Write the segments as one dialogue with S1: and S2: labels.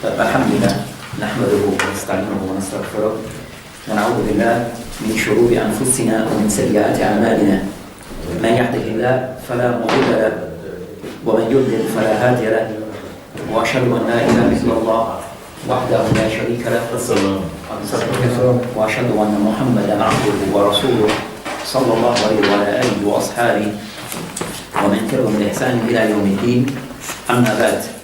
S1: الحمد لله نحمده ونستعينه ونستغفره ونعوذ بالله من شرور أنفسنا ومن سيئات أعمالنا من يهده الله فلا مضل له ومن يضلل فلا هادي له وأشهد أن لا إله إلا الله وحده لا شريك له وأشهد أن محمدا عبده ورسوله صلى الله عليه وعلى آله وأصحابه ومن تبعهم بإحسان إلى يوم الدين أما بعد.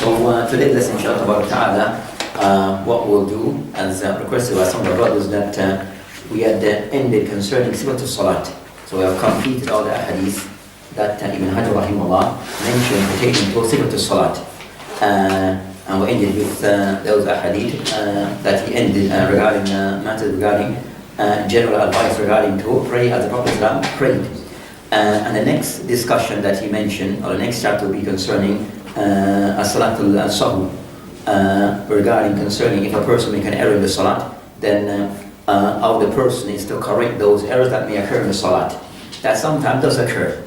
S1: So today's lesson, inshallah, what we'll do, as requested by some of the brothers, that we had ended concerning Sifatul Salat. So we have completed all the hadith that Ibn Hajar rahimahullah mentioned pertaining to Sifatul Salat. And we ended with those hadith that he ended regarding matters regarding general advice regarding to pray as the Prophet prayed. And the next discussion that he mentioned, or the next chapter, will be concerning as-salatul sahw, regarding concerning if a person make an error in the salat, then how the person is to correct those errors that may occur in the salat. That sometimes does occur.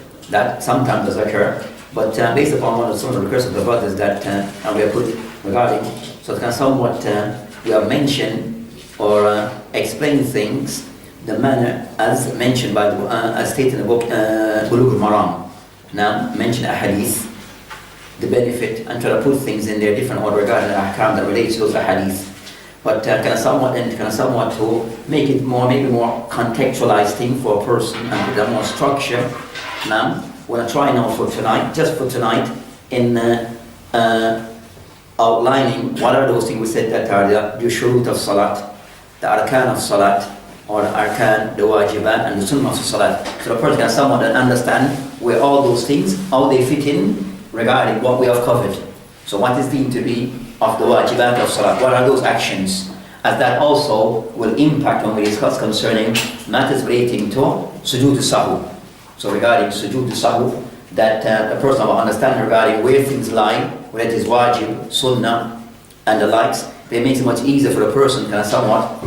S1: But based upon one of some of the requests of the brothers that we have put regarding, so it can somewhat we have mentioned or explained things the manner as mentioned by as stated in the book Bulugu Maraam. Now mention a hadith, the benefit, and try to put things in their different order regarding the ahkam that relates to those hadith. But can I somewhat to make it more, maybe more contextualized thing for a person and put a more structure. Now, we're going to try now for tonight, just for tonight, in outlining what are those things we said that are the shurut of salat, the arkan of salat, or the arkan, the wajibat, and the sunnah of salat. So the person can somewhat understand where all those things, how they fit in regarding what we have covered. So what is deemed to be of the wajibat of salat? What are those actions? As that also will impact when we discuss concerning matters relating to sujood sahw. So regarding sujood sahw, that the person will understand regarding where things lie, whether it is wajib, sunnah, and the likes. It makes it much easier for the person to somewhat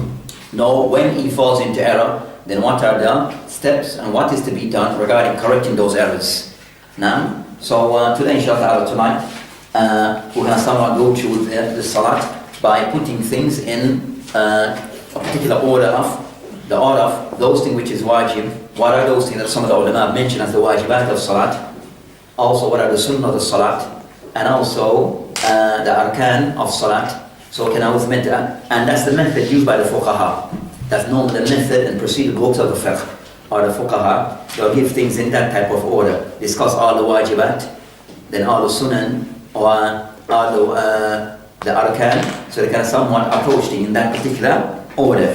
S1: know when he falls into error, then what are the steps and what is to be done regarding correcting those errors. Now, so today, inshallah, tonight, we're going to somewhat go through the salat by putting things in a particular order of those things which is wajib. What are those things that some of the ulama mentioned as the wajibat of salat? Also, what are the sunnah of the salat? And also the arkan of salat. So can I always method, and that's the method used by the fuqaha. That's normally the method and procedure books of the fiqh or the fuqaha. They'll give things in that type of order. Discuss all the wajibat, then all the sunan, or all the arkan. So they can somewhat approach things in that particular order.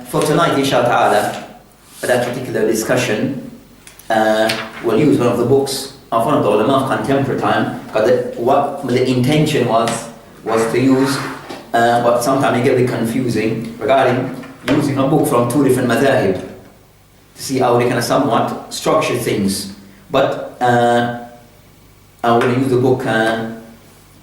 S1: For tonight, inshallah, for that particular discussion, we'll use one of the books of one of the ulama of contemporary time, because what the intention was to use, but sometimes it get a bit confusing regarding using a book from two different madhahib to see how they can somewhat structure things. But I'm going to use the book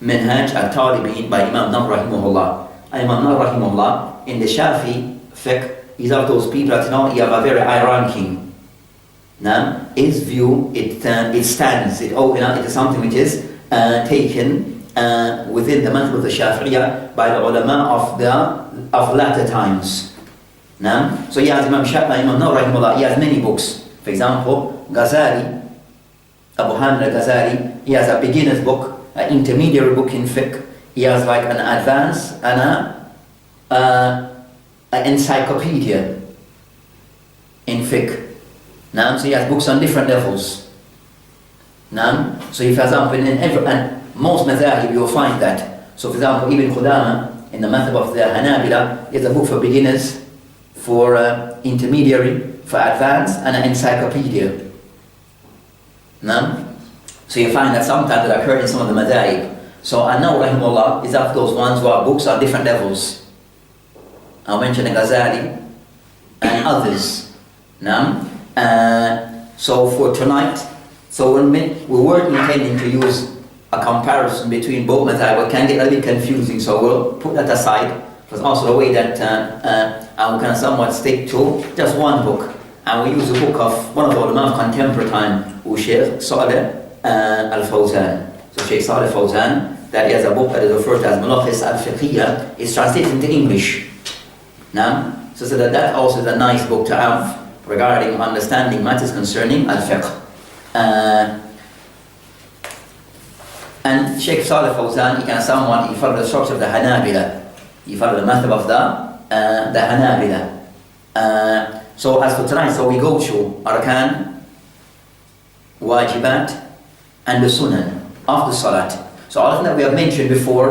S1: Minhaj al-Talibin by Imam Umar rahimahullah. Imam Umar rahimahullah, in the Shafi fiqh, he's of those people that he have a very high ranking. Now, his view, it stands, it is something which is taken within the madhab of the Shafi'iyah by the ulama of latter times. Now, so he has Imam Umar rahimahullah, he has many books. For example, Ghazali, Abu Hamid al-Ghazali, he has a beginner's book, an intermediary book in fiqh. He has like an advanced and an encyclopedia in fiqh. Now, so he has books on different levels. Now, so if, for example, and most madhahib you will find that. So for example, Ibn Qudama in the madhab of the Hanabila is a book for beginners, for intermediary, for advanced, and an encyclopedia. Now, so you find that sometimes that occur in some of the madhahib. So An-Nawawi rahimahullah is of those ones who are books on different levels. I'll mention Ghazali and others. Now, so for tonight, so we weren't intending to use a comparison between both madhahib. It can get a bit confusing, so we'll put that aside. Because also the way that we can somewhat stick to just one book, and we use a book of one of the ulama of contemporary time, Shaykh Saleh Al-Fawzan. So Sheikh Salih Fawzan, that he has a book that is referred to as Mulakhis al-Fiqhiyya, is translated into English. Now, so that also is a nice book to have regarding understanding matters concerning al-fiqh. And Sheikh Salih Fawzan, he followed the structure of the Hanabila. He followed the method of the Hanabila. So as for tonight, so we go through Arkan, Wajibat, and the Sunan of the Salat. So all of them that we have mentioned before,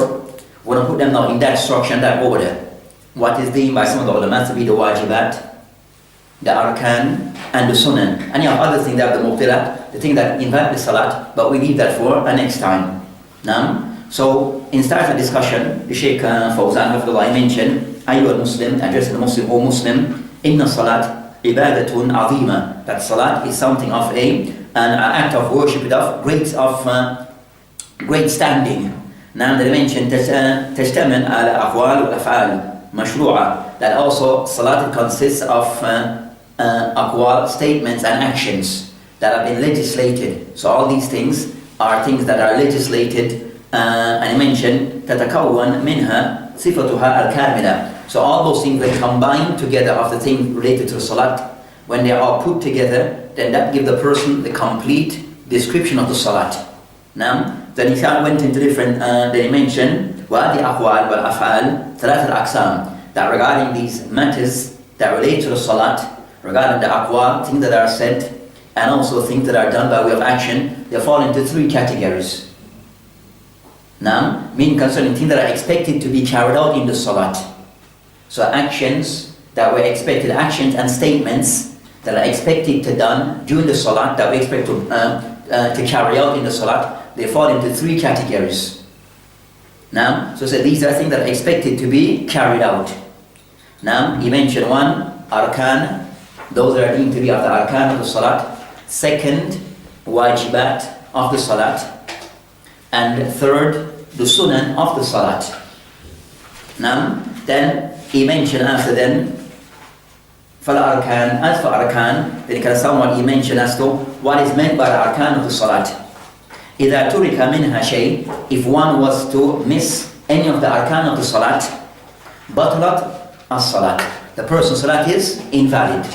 S1: we're going to put them now in that structure and that order. What is deemed by some of the ulama to be the Wajibat, the Arkan, and the Sunan. And you have other things that have the Mubtilat, the thing that invalid the Salat, but we leave that for the next time. Now, so in starting the discussion, the Shaykh Fawzan Hafidullah mentioned, Ayyuha Muslim, addressing the Muslim, O Muslim, Inna Salat ibadatun azima. That Salat is something of an act of worship of great standing. Now they mentioned تشتمل على أقوال والأفعال مشروعة. That also Salat consists of aqwal, statements and actions that have been legislated. So all these things are things that are legislated, and he mentioned تتكون منها صفتها الكاملة. So all those things they combine together of the things related to the Salat. When they are put together, then that gives the person the complete description of the Salat. Now, then he went into different, then he mentioned وَهَذِي أَقْوَالِ وَالْأَفْعَالِ ثَلَاثَ الْأَقْسَامِ. That regarding these matters that relate to the Salat, regarding the aqwal, things that are said, and also things that are done by way of action, they fall into three categories. Now, meaning concerning things that are expected to be carried out in the Salat. So actions that were expected, actions and statements that are expected to done during the Salat, that we expect to carry out in the Salat, they fall into three categories. Now, so these are things that are expected to be carried out. Now, he mentioned one, Arkan, those that are deemed to be of the Arkan of the Salat. Second, Wajibat of the Salat. And third, the Sunan of the Salat. Now, then he mentioned after then, فَالْأَرْكَانِ, as for Arkan, then he mentioned as to what is meant by the Arkan of the Salat. إِذَا تُرِكَ مِنْهَا شَيْءٍ, if one was to miss any of the Arkan of the Salat, بَطْلَتْ as-Salat, the person's Salat is invalid.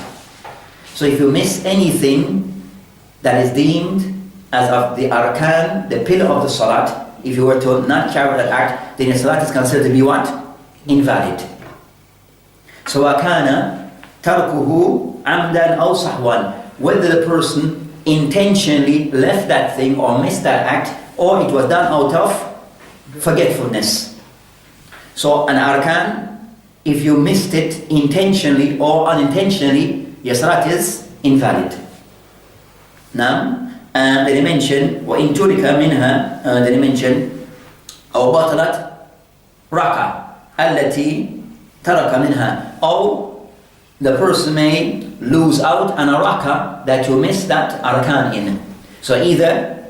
S1: So if you miss anything that is deemed as of the Arkan, the pillar of the Salat, if you were to not carry that act, then your Salat is considered to be what? Invalid. So وَكَانَ تَرْكُهُ عَمْدًا أَوْ صَحْوًا, whether the person intentionally left that thing or missed that act, or it was done out of forgetfulness. So an Arkan, if you missed it intentionally or unintentionally, your Salat is invalid. Now, then he mentioned, وَإِن تُرِكَ مِنْهَا, then he mentioned, أَوْ بَطَلَتْ رَكَعَةً الَّتِي تَرَكَ مِنْهَا, or the person may lose out on a rakah that you missed that Arkan in. So either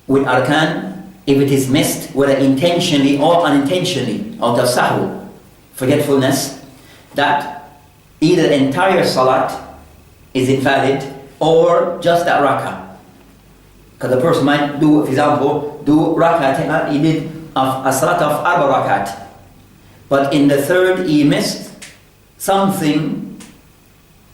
S1: with Arkan, if it is missed, whether intentionally or unintentionally, out of sahw, forgetfulness, that either the entire Salat is invalid or just that rakah. Because the person might do, for example, do rak'ah, he did a Salat of arba rakat, but in the third he missed something.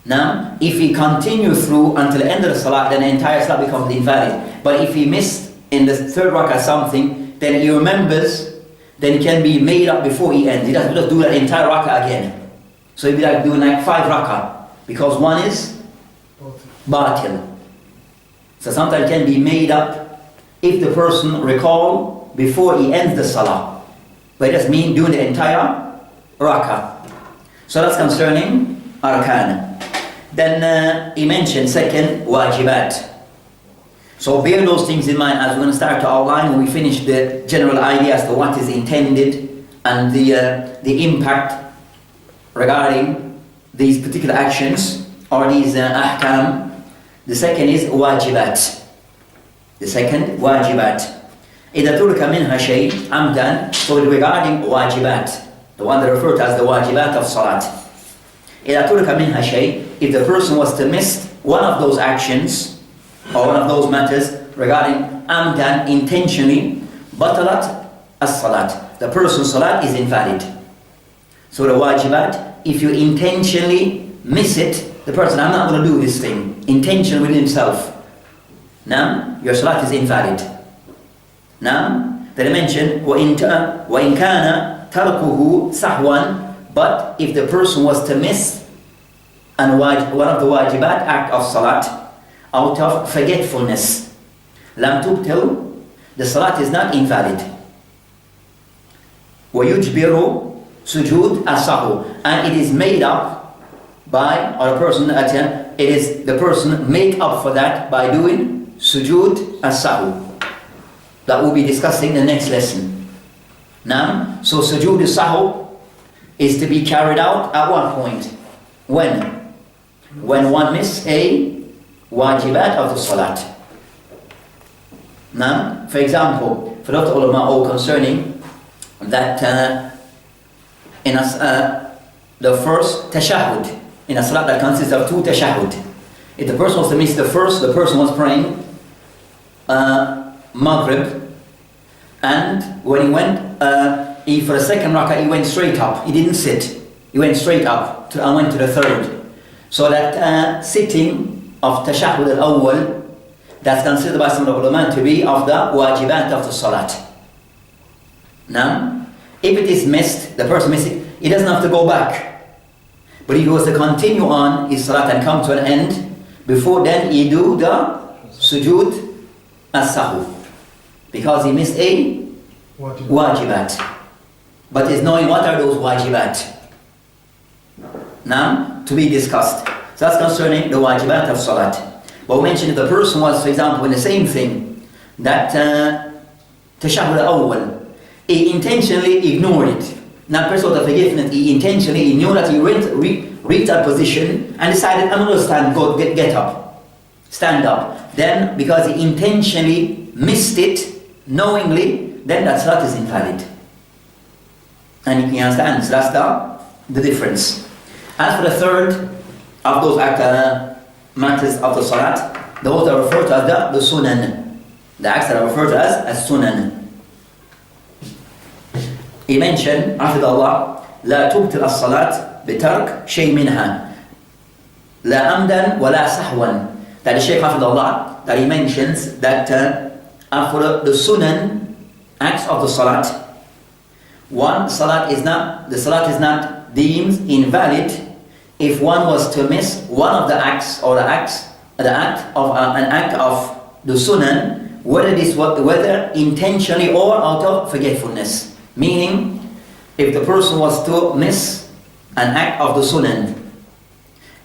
S1: Now, if he continues through until the end of the Salat, then the entire Salat becomes invalid. But if he missed in the third rak'ah something, then he remembers, then it can be made up before he ends. He doesn't just do that entire rak'ah again. So he'd be like doing like 5 rak'ah, because one is batil. So sometimes it can be made up if the person recall before he ends the Salah. But it doesn't mean doing the entire rak'ah. So that's concerning Arkan. Then he mentioned second, Wajibat. So bear those things in mind as we're going to start to outline when we finish the general idea as to what is intended and the impact regarding these particular actions or these ahkam. The second is Wajibat. The second, Wajibat. إِذَا تُرْكَ مِنْهَا شَيْءٍ عَمْدًا. So regarding Wajibat, the one that referred to as the Wajibat of Salat. إِذَا تُرْكَ مِنْهَا شَيْءٍ, if the person was to miss one of those actions or one of those matters regarding amdan, intentionally, batalat as-salat. The person's salat is invalid. So the wajibat, if you intentionally miss it, the person, I'm not going to do this thing, intention within himself, now your salat is invalid. Now, then I mentioned, وَإِن كَانَ تَرْكُهُ سَهْوًا, but if the person was to miss one of the wajibat act of salat out of forgetfulness, lam tubtil, the salat is not invalid. وَيُجْبِرُ sujud as-sahu, and it is made up by, or a person, it is the person make up for that by doing sujud as-sahu. That we'll be discussing in the next lesson. Now, so sujud as-sahu is to be carried out at what point? When one miss a wajibat of the salat. Now, for example, for Dr. Ulama concerning that in the first tashahhud, in a salat that consists of 2 tashahhud. If the person was to miss the first, the person was praying Maghrib, and when he went, for the second rak'ah, he went straight up. He didn't sit. He went straight up and went to the third. So that sitting of tashahhud al-awwal, that's considered by some ulama to be of the wajibat of the salat. Now, if it is missed, the person missed it, he doesn't have to go back. But if he was to continue on his salat and come to an end, before then he do the sujud as-sahu, because he missed a wajibat. But is knowing what are those wajibat now to be discussed. So that's concerning the wajibat of salat. But we mentioned if the person was, for example, in the same thing, that tashahhud al-awwal, he intentionally ignored it. Not person of forgiveness, he intentionally knew that he reached that position and decided, I'm going to stand, get up, stand up. Then, because he intentionally missed it, knowingly, then that salat is invalid. And you can understand, so that's the difference. As for the third of those matters of the salat, those are referred to as the sunan. The acts that are referred to as sunan. He mentioned, after Allah, لا تبطل الصلاة بترك شيء منها لا أمدا ولا سهوا. That the Shaykh after Allah, that he mentions that for the sunan acts of the salat, the salat is not deemed invalid if one was to miss one of the acts or an act of the sunan, whether intentionally or out of forgetfulness. Meaning, if the person was to miss an act of the sunan,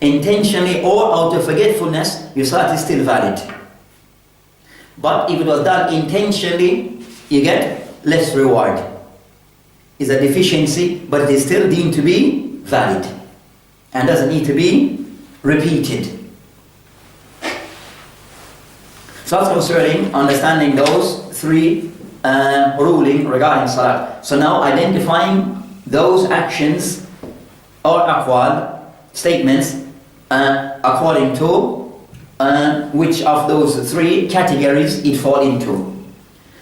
S1: intentionally or out of forgetfulness, your salat is still valid. But if it was done intentionally, you get less reward. It's a deficiency, but it is still deemed to be valid and doesn't need to be repeated. So that's concerning understanding those 3 ruling regarding salat. So now identifying those actions or aqwal, statements, according to which of those 3 categories it fall into.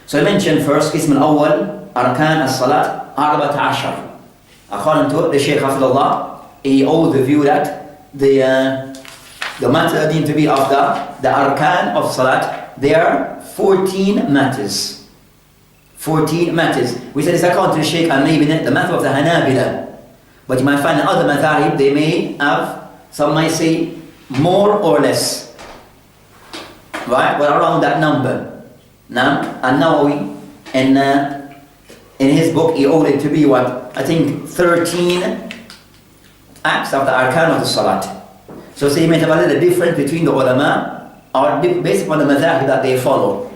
S1: So I mentioned first, Ism al-awwal, Arkan as-salat, 14. According to the Shaykh Hafidullah, he holds the view that the matter deemed to be of the Arkan of salat, there are 14 matters. 14 matters. We said it's according to the Shaykh and maybe the matter of the Hanabila. But you might find in other madhahib, they may have, some might say, more or less. Right? But around that number. Now, and Nawawi, in his book, he ordered it to be what? I think 13 acts of the arkan of the salat. So you may have a little difference between the ulama, or based upon the madhahib that they follow.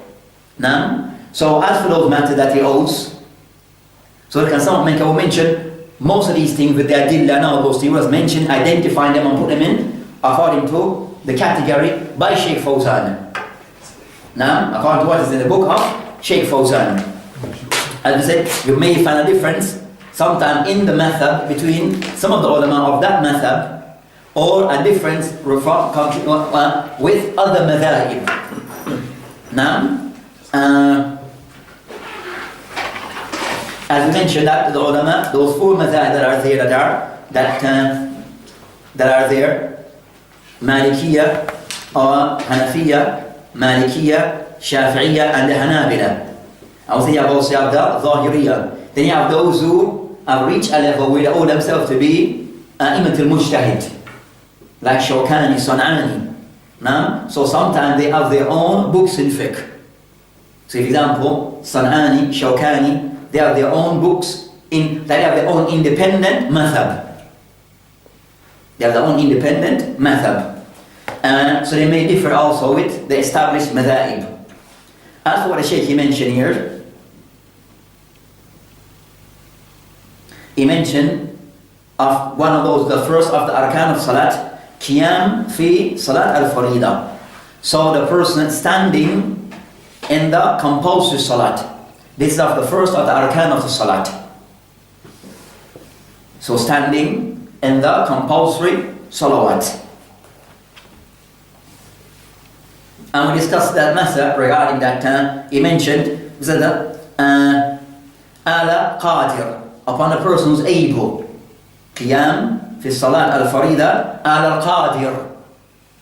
S1: Now, so as for those matters that he holds, so can someone mention most of these things with the adillah and all those things was mentioned, identifying them and put them in according to the category by Shaykh Fawzan. Now, according to what is in the book of Shaykh Fawzan. As we said, you may find a difference sometime in the method between some of the ulama of that method, or a difference with other madhahib. Now, as we mentioned, that the ulama, those four madhab that are there, that are there, Malikiyya or Hanafiyya, Malikiyya, Shafi'iyya, and the Hanabila. Also you have the Zahiriyya. Then you have those who have reached a level where they owe themselves to be Imam al-Mujtahid, like Shawkani, San'ani. So sometimes they have their own books in fiqh. So for example, San'ani, Shawkani, they have their own books, they have their own independent madhab. They have their own independent madhab. So they may differ also with the established madha'ib. As for what the Shaykh he mentioned here, he mentioned of one of those, the first of the arkan of salat, qiyam fi salat al-farida. So the person standing in the compulsory salat. This is of the first of the arkan of the salat. So standing in the compulsory salawat. And we discussed that matter regarding that. He mentioned that ala qadir, upon a person who's able. Qiyam fi salat al-farida ala qadir.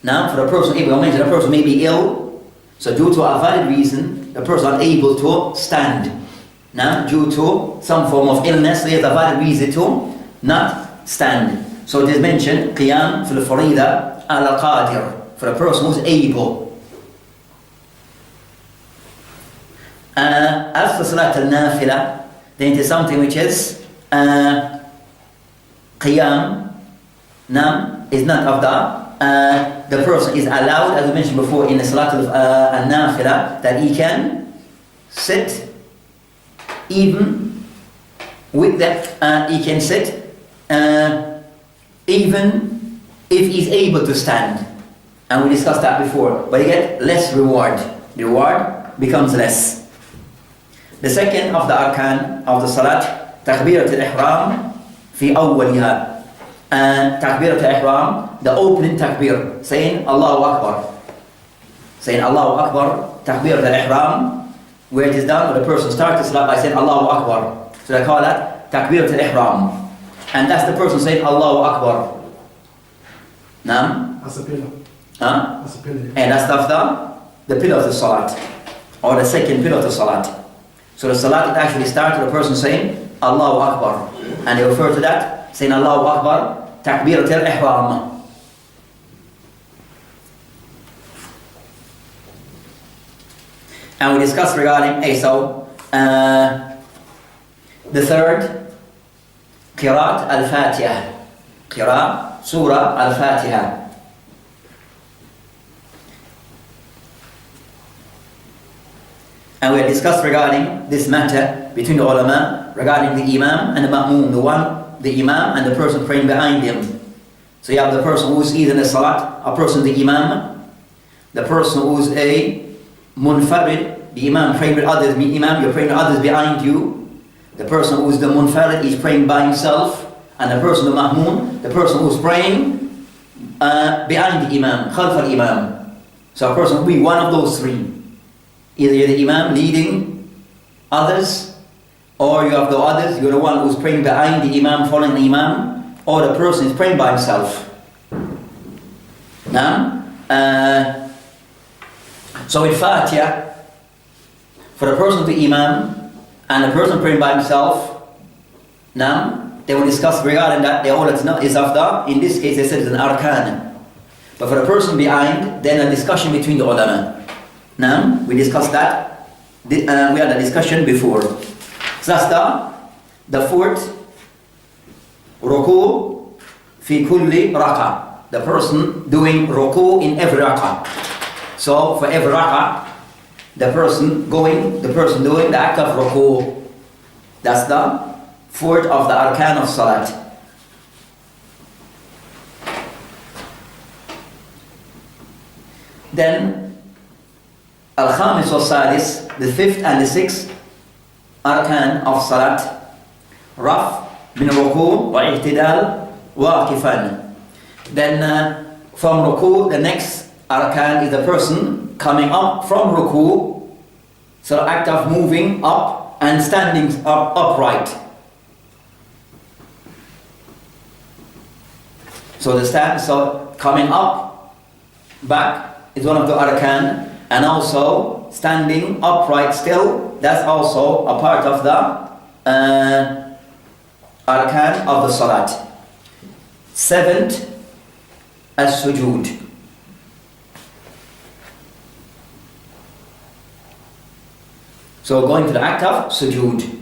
S1: Now, for a person able, I mentioned a person may be ill, so due to a valid reason, the person is unable to stand. Now, due to some form of illness, there is a valid reason to not stand. So it is mentioned qiyam fi al-farida ala qadir, for a person who's able. As for salat al-nafila, then it is something which is qiyam, is not of the person is allowed, as we mentioned before in the salat al-nafila, that he can sit even with that, he can sit even if he's able to stand. And we discussed that before, but he gets less reward. The reward becomes less. The second of the arkan of the salat, takbirat al-ihram fi awwaliha. Takbirat al-ihram, the opening takbir, saying Allahu Akbar. Saying Allahu Akbar, takbirat al-ihram, where it is done, where the person starts the salat by saying Allahu Akbar. So they call that takbirat al-ihram. And that's the person saying Allahu Akbar. Naam?
S2: That's a pillar.
S1: Huh?
S2: That's a pillar.
S1: And that's the pillar of the salat, or the second pillar of the salat. So the salat, it actually starts with a person saying Allahu Akbar, and they refer to that saying Allahu Akbar, takbirat al-ihram. And we discussed regarding the third, qiraat al-Fatiha, qiraat surah al-Fatiha. And we have discussed regarding this matter between the ulama regarding the imam and the ma'moom, the imam and the person praying behind him. So you have the person who's either in the salat, a person the imam, the person who's a munfarid, the imam praying with others, imam, you're praying with others behind you. The person who's the munfarid is praying by himself, and the person the ma'moom, the person who's praying behind the imam, khalf al-imam. So a person will be one of those three. Either you're the imam leading others, or you have the others, you're the one who's praying behind the imam, following the imam, or the person is praying by himself. Now, so in Fatiha, for the person the imam and the person praying by himself, now they will discuss regarding that. They all is after. In this case, they said it's an arkan. But for the person behind, then a discussion between the ulama. Now, we discussed that. We had a discussion before. So that's the fourth, ruku fi kulli raka. The person doing ruku in every raka. So for every raka, the person doing the act of ruku. That's the fourth of the arkan of salat. Then Al-Khamis wa-Sadis, the fifth and the sixth arkan of salat, Raf min ruku wa i'tidal waqifan. Then from ruku, the next arkan is the person coming up from ruku. So the act of moving up and standing upright. So the stand, so coming up, back is one of the arkan, and also standing upright still, that's also a part of the arkan of the salat. 7th, as-sujood. So going to the act of sujood.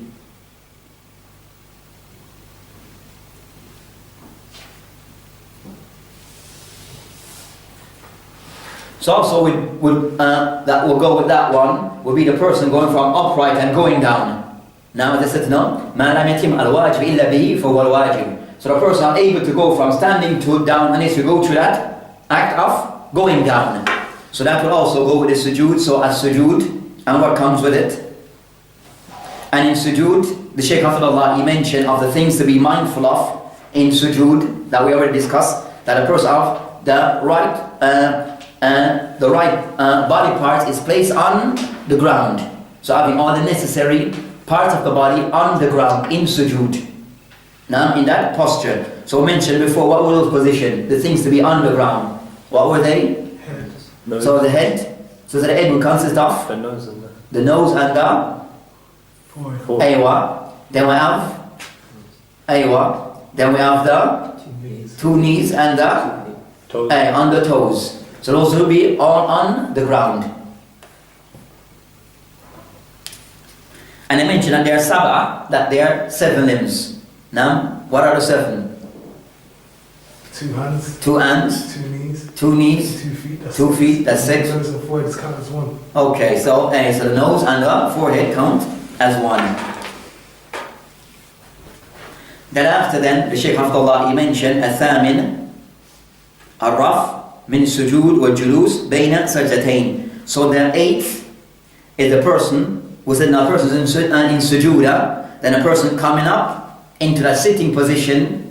S1: So also that will go with that one, will be the person going from upright and going down. Now as I said, no, مَا لَمْ يَتِمْ الْوَاجِبِ إِلَّا بِهِ فَهُوَ الْوَاجِبِ. So the person is able to go from standing to down, and needs to go through that act of going down. So that will also go with the sujood, so as sujood, and what comes with it. And in sujood, the Shaykh Hafidullah, he mentioned of the things to be mindful of in sujood, that we already discussed, that a person of the right body part is placed on the ground. So having all the necessary parts of the body on the ground in sujood. Now in that posture. So mentioned before, what were those positions? The things to be on the ground. What were they?
S2: Head.
S1: So the head. So the head will consist of
S2: the nose and
S1: the nose and the
S2: forehead.
S1: Aywa. Then we have Aywa. Then we have the two knees and the
S2: toes.
S1: on the toes. So those will be all on the ground. And I mentioned that there are sab'ah, that there are 7 limbs. Now, what are the 7?
S3: 2 hands.
S1: 2 hands.
S3: 2 knees.
S1: 2 knees.
S3: 2 feet. That's
S1: 2 feet. That's 6.
S3: The nose and forehead count as 1.
S1: Okay, so the nose and the forehead count as 1. Then after then, the Shaykh Hafidullah, he mentioned الثامن الرفع من السجود والجلوس بين سجدتين. So the 8th is the person, within a person in sujuda, then a person coming up into that sitting position.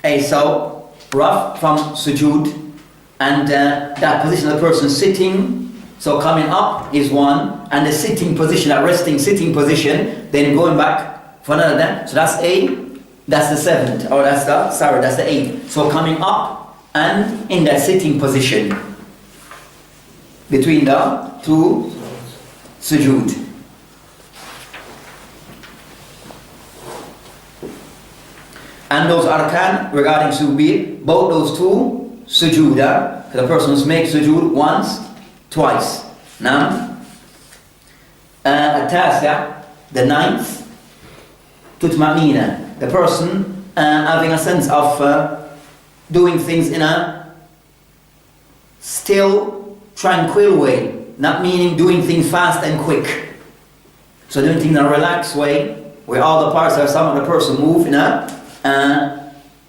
S1: So raf from sujud, and that position of the person sitting, so coming up is 1, and the sitting position, that resting sitting position, then going back for another then. So that's that's the 7th, or that's the 8th. So coming up and in that sitting position between the 2 sujood. And those arkan regarding sujood, both those 2 sujuda, the person must make sujood once, twice. Now, التاسع, the 9th, tutma'nina, the person having a sense of doing things in a still, tranquil way, not meaning doing things fast and quick. So doing things in a relaxed way, where all the parts of some of the person move in a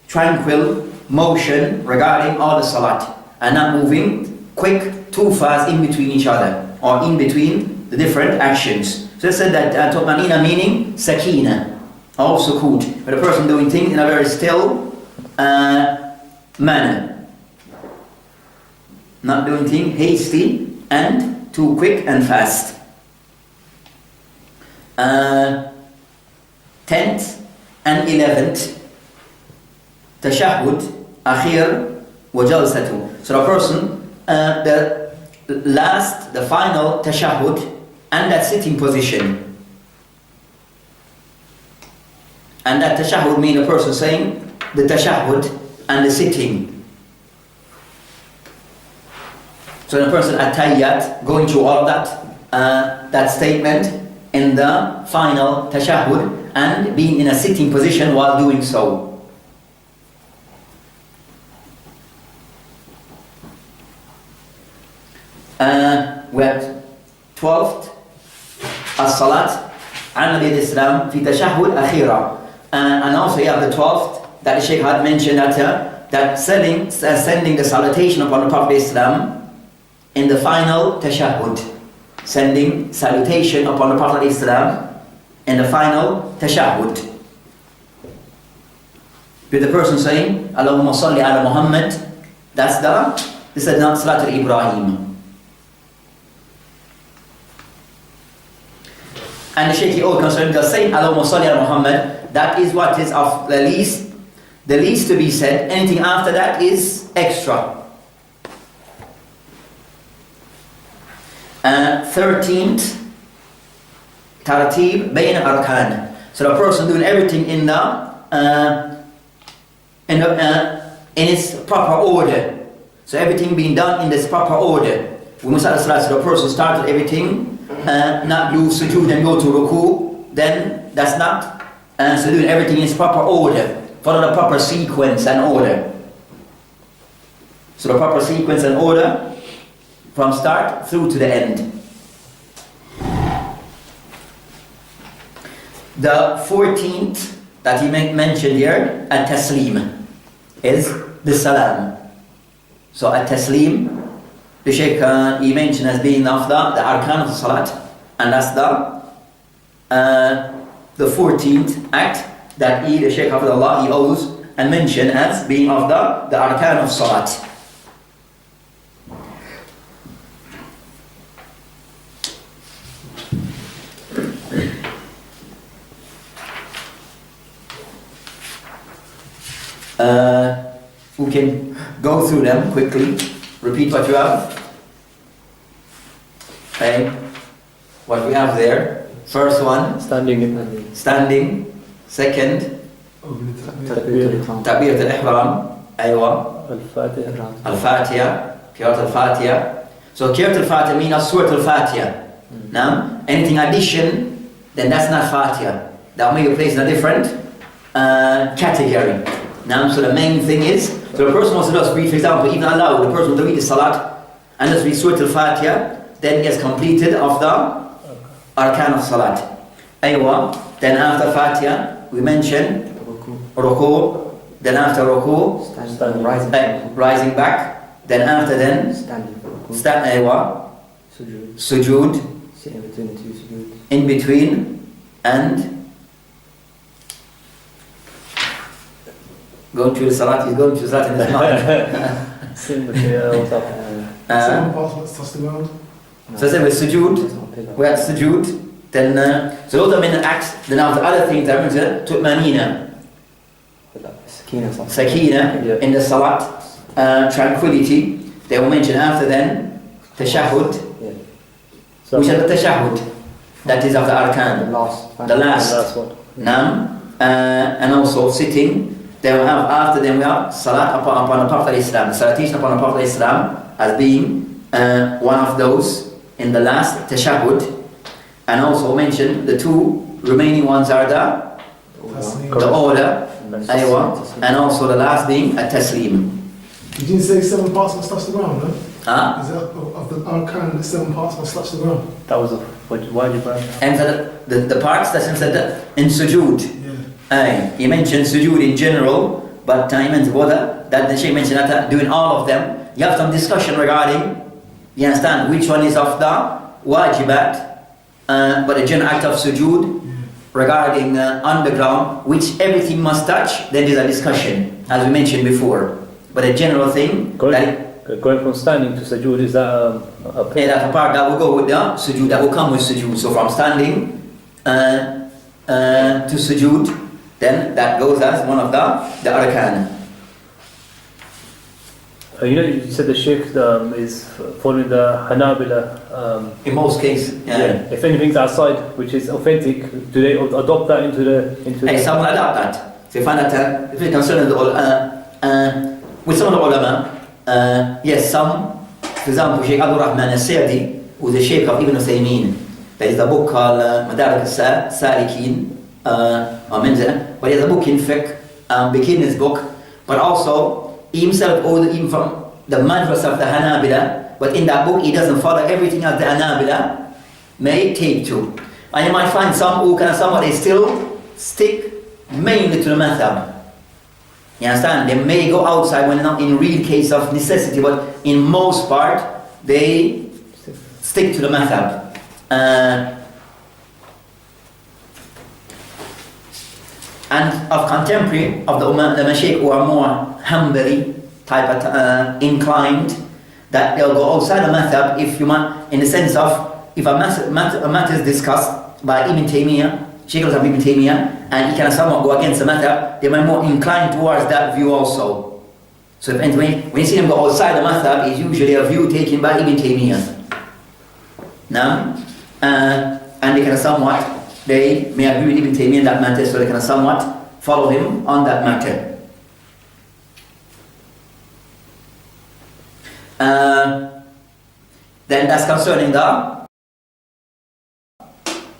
S1: tranquil motion regarding all the salat, and not moving quick, too fast in between each other, or in between the different actions. So it said that tutma'nina meaning sakina, or sukut, but a person doing things in a very still manner, not doing things hasty and too quick and fast. 10th and 11th, tashahhud akhir wa jalsatu. So the person, the last, the final tashahhud and that sitting position. And that tashahhud means a person saying the tashahhud and the sitting. So the person at-tahiyyat, going through all of that statement in the final tashahhud and being in a sitting position while doing so. We have 12th, as-salat ala al-islam fi tashahhud akhira. And also you have the 12th that the Shaykh had mentioned, that sending the salutation upon the Prophet Islam in the final tashahhud. Sending salutation upon the Prophet Islam in the final tashahhud. With the person saying, Allahumma salli ala Muhammad, this is not Salatul Ibrahim. And the Shaykh all concerned just saying Allahumma salli ala Muhammad, that is what is of the least to be said. Anything after that is extra. 13th, tartib bayn arkan. So the person doing everything in its proper order. So everything being done in this proper order. When we start the salah, so the person started everything, not do sujood and go to ruku, then that's not. So doing everything in its proper order. Follow the proper sequence and order. So the proper sequence and order from start through to the end. The 14th that he mentioned here, at-taslim, is the salam. So at-taslim, the Shaykh he mentioned as being of the arkan of the salat, and that's the 14th act that the Shaykh Hafidullah, he owes and mentioned as being of the arkan of salat. We can go through them quickly. Repeat what you have. Okay. What we have there. First one. Standing. Second. Takbir al-ihram. Aywa. Al-Fatiha. Qiyat al-Fatiha. So Qiyat al-Fatiha means Surah al-Fatiha. Now, anything addition, then that's not Fatiha. That may be placed in a different category. Now, so the main thing is, so the person wants to just read, for example, even allow the person to read the salat and just read Surah al-Fatiha, then he has completed of the arkan of salat. Aywa, then after Fatiha, we mention ruku, then after ruku, rising back, then after aywa, sujood, in between, and going through the salat, he's going through the salat in his mind.
S3: Seven parts must touch the ground.
S1: So say with sujood, we had sujood, then so those are main acts. Then after other things, I remember tu'manina, sakina in the salat, tranquility. They will mention after then tashahhud, which is the tashahhud, that is of the arkan, the last one. And also sitting. Then we have after them we have salat upon the Prophet Islam, the salutation upon the Prophet Islam as being one of those in the last tashahhud, and also mention the two remaining ones are the order, aywa, and also the last being a taslim.
S3: You didn't say 7 parts must touch the ground, no? Is
S1: Huh?
S3: that of the arkan, the 7 parts must touch the ground?
S2: That was wajib.
S1: And the parts that in sujood. He mentioned sujood in general, but he mentioned that the Shaykh mentioned that doing all of them, you have some discussion regarding, you understand, which one is of the wajibat, but the general act of sujood regarding underground, which everything must touch, then there's a discussion, as we mentioned before. But a general thing,
S2: going from standing to sujood, is that a
S1: that's a part that will go with the sujood, that will come with sujood. So from standing to sujood, then that goes as one of the arkan.
S2: You said the Sheikh is following the Hanabila.
S1: In most cases, yeah.
S2: If anything's outside, which is authentic, do they adopt that into the?
S1: Some will adopt that. So you find that if it's concerned with some of the ulama, yes, some, for example, Sheikh Abdul Rahman al-Sa'di, who's the Sheikh of Ibn Uthaymeen. There is a book called Madarik al-Salikin, but he has a book in fiqh, beginner's book, but also he himself, even from the madrasa of the Hanabila, but in that book he doesn't follow everything as the Hanabila may take to. And you might find some who can somewhat they still stick mainly to the madhab. You understand? They may go outside when not in real case of necessity, but in most part they stick to the madhab. And of contemporary, of the Mashaykh who are more Hanbali type of inclined, that they'll go outside the madhab if you in the sense of if a matter is discussed by Ibn Taymiyyah, Shaykh al-Islam Ibn Taymiyyah, and he can somewhat go against the madhab, they might more inclined towards that view also. So when you see them go outside the madhab, it's usually a view taken by Ibn Taymiyyah. Now, and they can somewhat, they may agree with Ibn Taymiyyah in that matter, so they can somewhat follow him on that matter. Then that's concerning the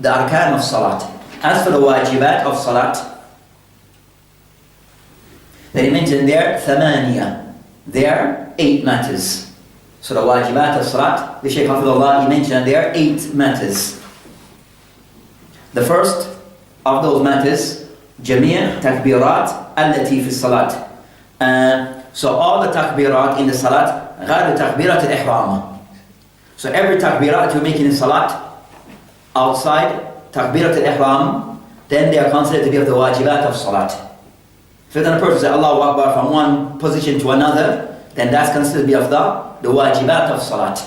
S1: arkan of salat. As for the wajibat of salat, then he mentioned there ثمانية. There are 8 matters. So the wajibat of salat, the Shaykh Hafidhullah, he mentioned there are 8 matters. The first of those matters, جميع تكبيرات التي في الصلاة. So all the takbirat in the salat, غير تكبيرة الإحرام. So every takbirat you're making in salat, outside takbirat al-ihram, then they are considered to be of the wajibat of salat. So then a person says Allahu Akbar from one position to another, then that's considered to be of the wajibat of salat,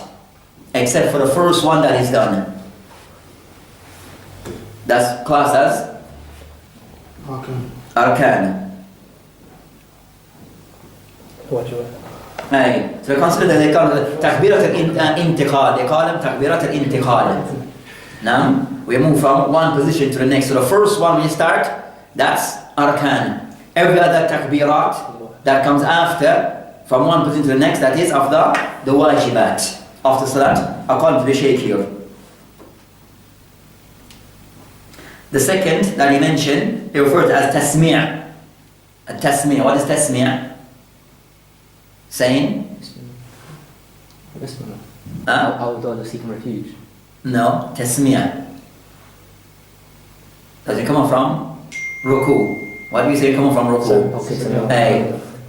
S1: except for the first one that is done. That's classed as arkan. So they consider that they call it takbirat al-intiqal. They call them takbirat al-intiqal. Now we move from one position to the next. So the first one we start, that's arkan. Every other takbirat that comes after, from one position to the next, that is of the wajibat of the salat, according to the Shaykh here. The second that he mentioned, he referred to as tasmi'. Tasmi'. What is tasmi'? Saying?
S4: I'll seek refuge.
S1: No, tasmi'. Does it come from ruku? What do you say come from ruku?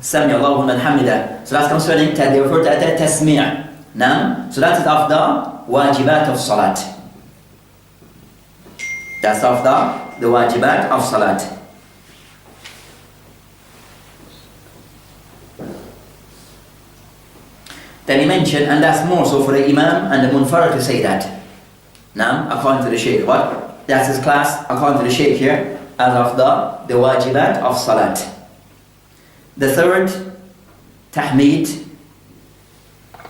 S1: Sami Allahu liman hamidah. So that's concerning that they refer to as tasmi'. Now, so that is of the wajibat of salat. That's of the wajibat of salat. Then he mentioned, and that's more so for the imam and the munfarid to say that. Now, according to the shaykh, what? That's his class, according to the shaykh here, as of the wajibat of salat. The third, tahmeed,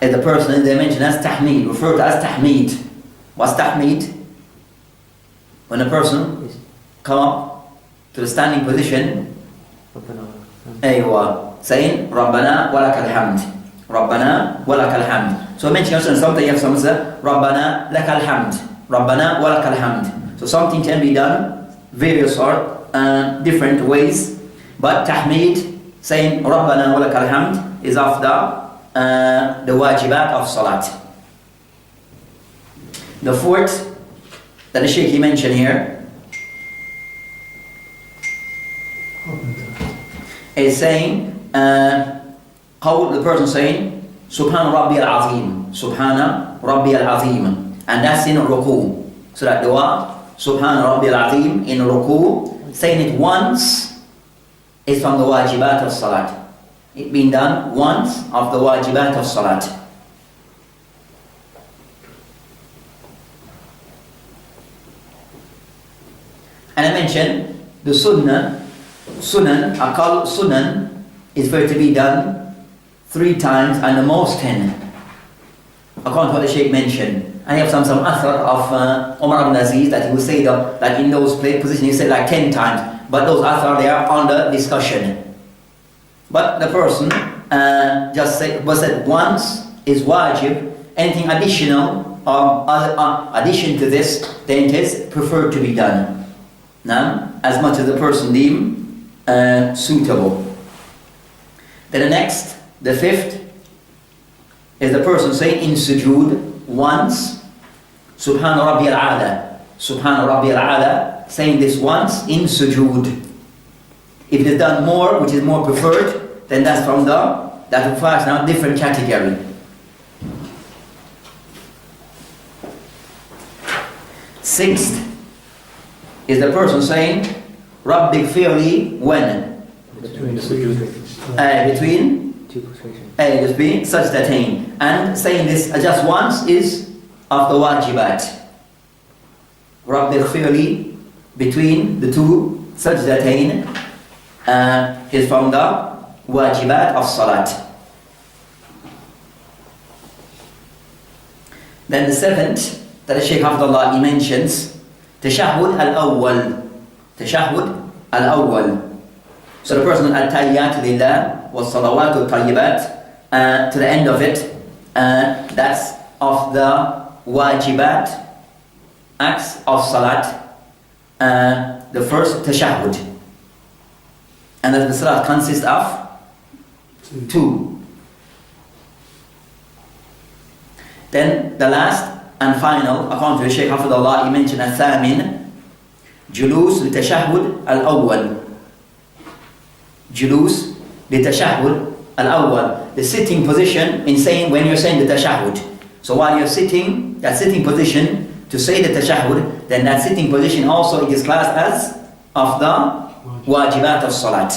S1: is the person they mention as tahmeed, referred to as tahmeed. What's tahmeed? When a person come up to the standing position, saying, Rabbana wa lakal hamd. Rabbana wa lakal hamd. So mention something, you have someone say, Rabbana lakal hamd. Rabbana wa lakal hamd. So something can be done various or different ways, but tahmeed, saying Rabbana wa lakal hamd, is of the wajibat of salat. The fourth that the Shaykh mentioned here is saying, how the person saying Subhana Rabbi al-Azim, Subhana Rabbi al-Azim, and that's in ruku. So that dua, Subhana Rabbi al-Azim, in ruku, saying it once is from the wajibat of salat. It being done once of the wajibat of salat. And I mentioned the sunnah, I call sunan, is for it to be done 3 times and the most 10, according to what the Shaykh mentioned. I have some athar of Umar ibn Aziz that he would say that in those positions he said like 10 times, but those athar they are under discussion. But the person just said once is wajib. Anything additional or addition to this, then it is preferred to be done. Now, as much as the person deem suitable. Then the next, the fifth, is the person saying in sujood once, Subhana Rabbi al-Ala, Subhana Rabbi al-Ala, saying this once in sujood. If it is done more, which is more preferred, then that's from that falls now different category. Sixth is the person saying Rabbi gfirli when?
S2: Between the sujood.
S1: Between sajdatain. And saying this just once is of the wajibat. رب اغفر لي, between the two sajdatain, is from the wajibat of salat. Then the seventh that Shaykh Abdullah he mentions, tashahhud al-awwal. Tashahhud al-awwal. So the person al-tahiyyat lillah wa salawat al-tayyibat, to the end of it, that's of the wajibat acts of salat, the first tashahhud. And that the salat consists of two. Then the last and final, according to Shaykh Hafidullah, he mentioned al-thamin, julus li-tashahhud al-awwal. Julus li-tashahhud al-awwal. The sitting position in saying, when you're saying the tashahhud. So while you're sitting, that sitting position, to say the tashahhud, then that sitting position also it is classed as of the wajibat of salat.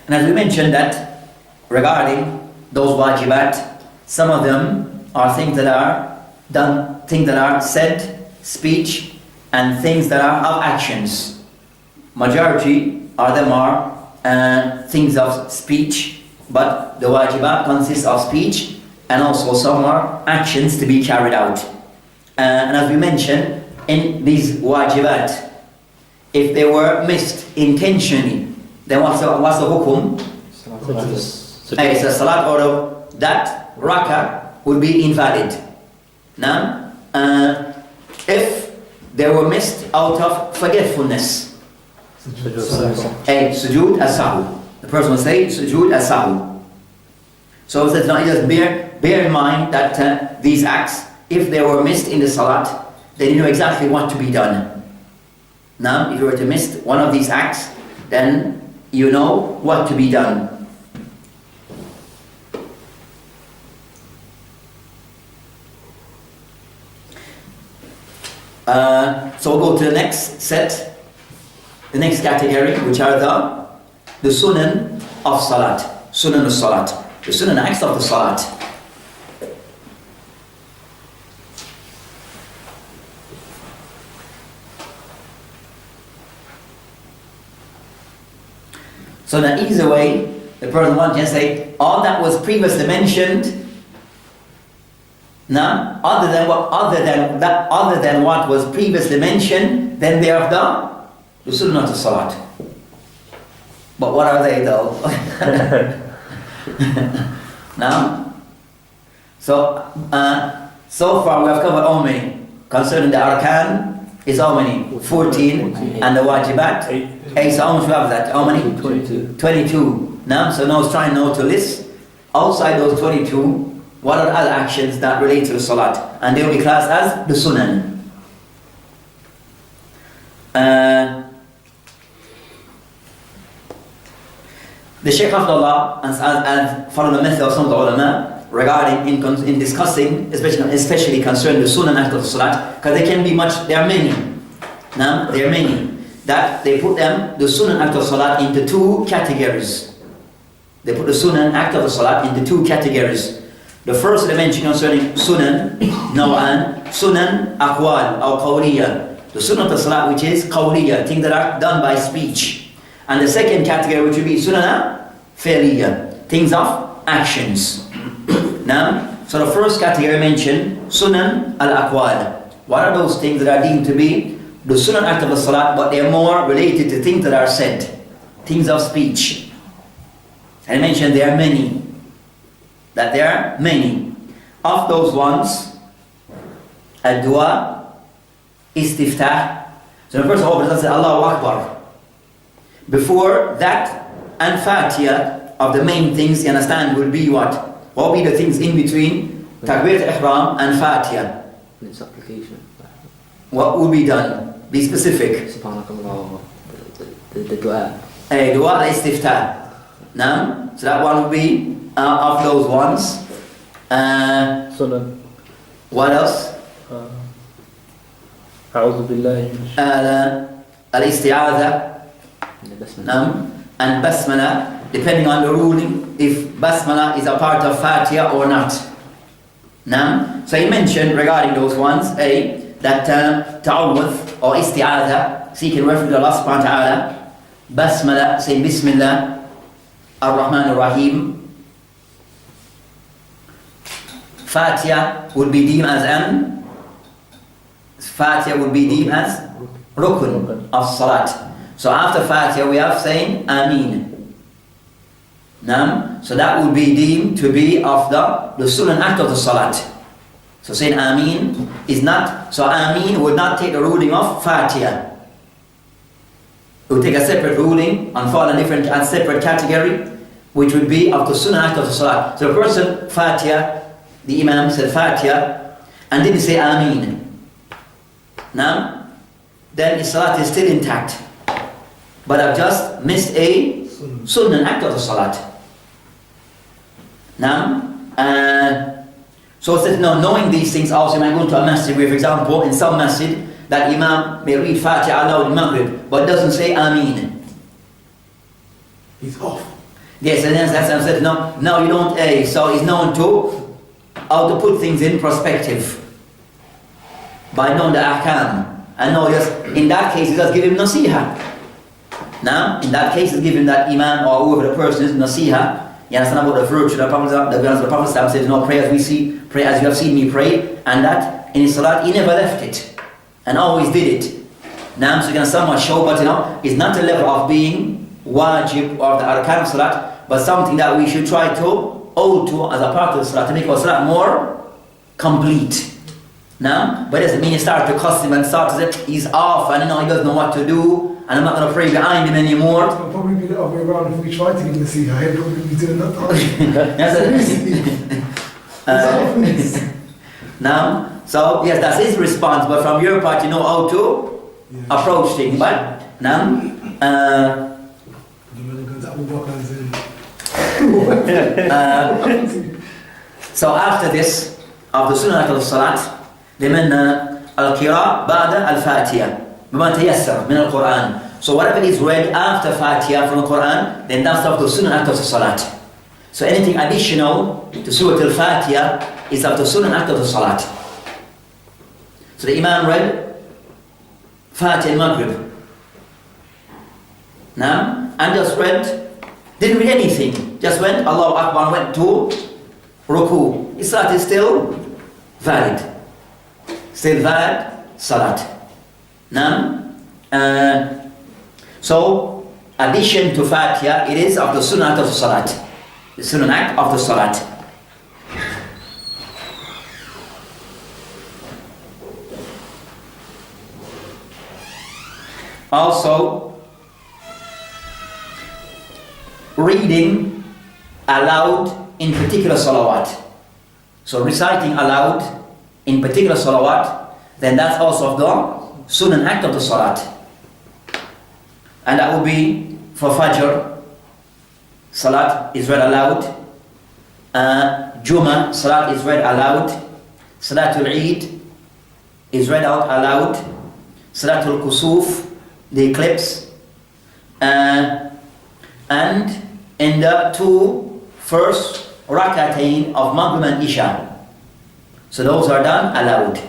S1: And as we mentioned that regarding those wajibat, some of them are things that are done, things that are said, speech, and things that are of actions. Majority of them are things of speech, but the wajibat consists of speech, and also some are actions to be carried out. And as we mentioned, in these wajibat, if they were missed intentionally, then what's the hukum? So salat order, that rakah would be invalid. Now, if they were missed out of forgetfulness, sujood as-sahw. The person will say sujood as-sahw. So it just bear in mind that these acts, if they were missed in the salat, then you know exactly what to be done. Now, if you were to miss one of these acts, then you know what to be done. So we'll go to the next set, the next category, which are the sunan of salat. Sunan of salat. The sunan acts of the salat. So in an easy way, the person wants to say, all that was previously mentioned, now, other than what was previously mentioned, then they are the sunnah of salat. But what are they though? Now, so far we have covered how many? Concerning the arkan, is how many? 14, and the wajibat? 8. So how much we have that? How many? 22. Now, so now it's trying now to list outside those 22. What are the other actions that relate to the salat? And they will be classed as the sunan. The Shaykh Abdullah and follow the method of some of the ulama regarding in discussing, especially concerning the sunan act of the salat, because there can be much. There are many. Now there are many that they put them the sunan act of salat into two categories. They put the sunan act of the salat into two categories. The first dimension concerning sunan, naw'an, sunan aqwal or qawliya. The sunnah of salat, which is qawliya, things that are done by speech. And the second category, which would be sunnah fi'liya, things of actions. Now, so the first category mentioned, sunan al-aqwal. What are those things that are deemed to be the sunan act of the salat, but they are more related to things that are said, things of speech. And I mentioned there are many. That there are many. Of those ones, ad-dua, istiftah. So the person opens and says, Allahu Akbar. Before that and Fatiha, of the main things, you understand, will be what? What will be the things in between Takbir al-Ihram and Fatiha?
S4: Supplication.
S1: What will be done? Be specific.
S4: Subhanakallah. The dua.
S1: Dua al-istiftah. Now, so that one will be of those ones.
S2: Sunan.
S1: What else?
S2: أعوذ بالله من الشيطان.
S1: الاستعاذة. And basmala. depending on the ruling, if Basmala is a part of Fatiha or not. Now, so he mentioned regarding those ones, that ta'awudh or isti'adha, seeking refuge to Allah subhanahu wa ta'ala, Basmala, saying Bismillah, Ar-Rahman Ar-Rahim. Fatiha would be deemed as rukun of salat. So after Fatiha we have saying Ameen. So that would be deemed to be of the sunnah act of the salat. So saying Ameen is not, so Ameen would not take the ruling of Fatiha. It would take a separate ruling and fall in a separate category, which would be of the sunnah act of the salat. So the person, Fatiha, the Imam said Fatiha and didn't say Ameen. Now, then his salat is still intact. But I've just missed a sunnah act of the salat. Now, so it says, no, knowing these things also, you might go to a masjid where, for example, in some masjid, that Imam may read Fatiha aloud in Maghrib, but doesn't say Ameen.
S3: He's off.
S1: Yes, and that's what I said, no, you don't, so he's known to, how to put things in perspective by knowing the ahkam. And no, yes, in that case, he does give him nasiha. Now, in that case, he's giving that Imam or whoever the person is nasiha. You understand about the virtue the Prophet said, no, pray as you have seen me pray, and that in his salat he never left it and always did it. Now, so you can somewhat show, but it's not a level of being wajib or the arkan of salat, but something that we should try to hold to as a part of the salat to make our salat more complete. Now, but it doesn't mean you start to cuss him and start to say he's off and he doesn't know what to do and I'm not going to pray behind him anymore.
S3: It'll probably be the other way around if we try to give him the see. He'll probably be doing that.
S1: Now, so yes, that's his response, but from your part you know how to approach things. But now, so after this, of the sunnah of the salat, then al-qira ba'da al-fatiha. بما تيسر من القرآن. So whatever is read after Fatiha from the Quran, then that's of the sunnah act of the salat. So anything additional to Surah Al-Fatiha is of the sunnah act of the salat. So the Imam read Fatiha in Maghrib. Now, and just didn't read anything, just went Allahu Akbar, went to Ruku. His salat is still valid. Still valid salat. Now, so addition to Fatiha, it is of the sunnah of the salat. The sunnah act of the salat. Also, reading aloud in particular salawat. So reciting aloud in particular salawat, then that's also of the sunnah act of the salat. And that would be for Fajr, salat is read aloud. Jummah, salat is read aloud. Salatul Eid is read out aloud. Salatul Kusuf, the eclipse. And in the two first rakatain of Maghrib and Isha. So those are done aloud.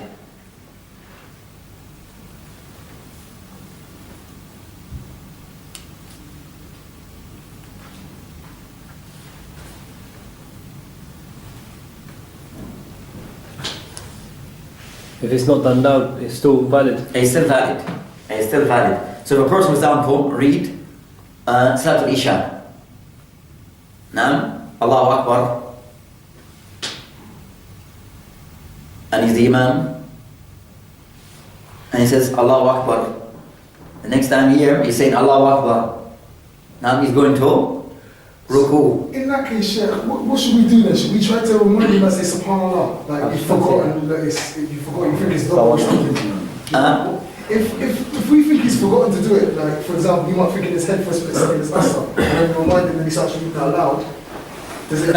S2: If it's not done loud, it's still valid.
S1: It's still valid. It's still valid. So if a person, for example, read Salatul Isha. Now, Allahu Akbar. And he's the Imam. And he says, Allahu Akbar. The next time you hear him, he's saying, Allahu Akbar. Now he's going to Ruku.
S3: In that case, Sheikh, what should we do then? Should we try to remind him and say SubhanAllah? Like, you've forgotten that you think it's not or something. If we think he's forgotten to do it, like, for example, you might think in his head for a split second it's Asr, and then we remind him and he starts reading out loud. Does it